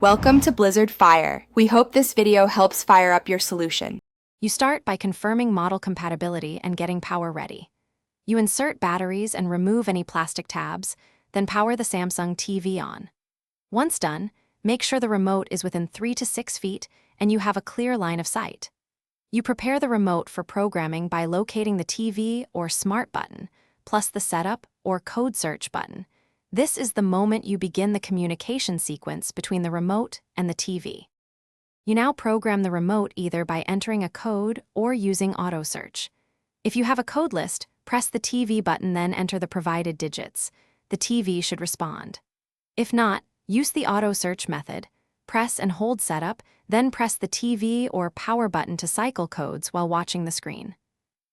Welcome to Blizzard Fire. We hope this video helps fire up your solution. You start by confirming model compatibility and getting power ready. You insert batteries and remove any plastic tabs, then power the Samsung TV on. Once done, make sure the remote is within 3 to 6 feet and you have a clear line of sight. You prepare the remote for programming by locating the TV or Smart button, plus the Setup or Code Search button. This is the moment you begin the communication sequence between the remote and the TV. You now program the remote either by entering a code or using auto search. If you have a code list, press the TV button, then enter the provided digits. The TV should respond. If not, use the auto search method. Press and hold Setup, then press the TV or power button to cycle codes while watching the screen.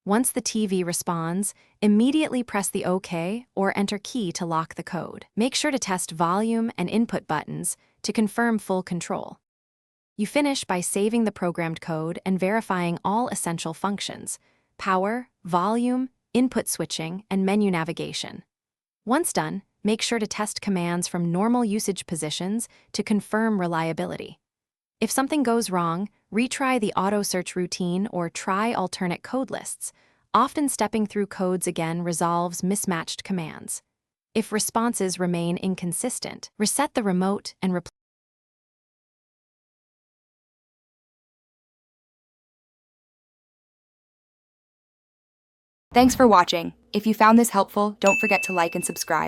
Once the TV responds, immediately press the OK or Enter key to lock the code. Make sure to test volume and input buttons to confirm full control. You finish by saving the programmed code and verifying all essential functions: power, volume, input switching, and menu navigation. Once done, make sure to test commands from normal usage positions to confirm reliability. If something goes wrong, retry the auto search routine or try alternate code lists. Often stepping through codes again resolves mismatched commands. If responses remain inconsistent, reset the remote and replace. Thanks for watching. If you found this helpful, don't forget to like and subscribe.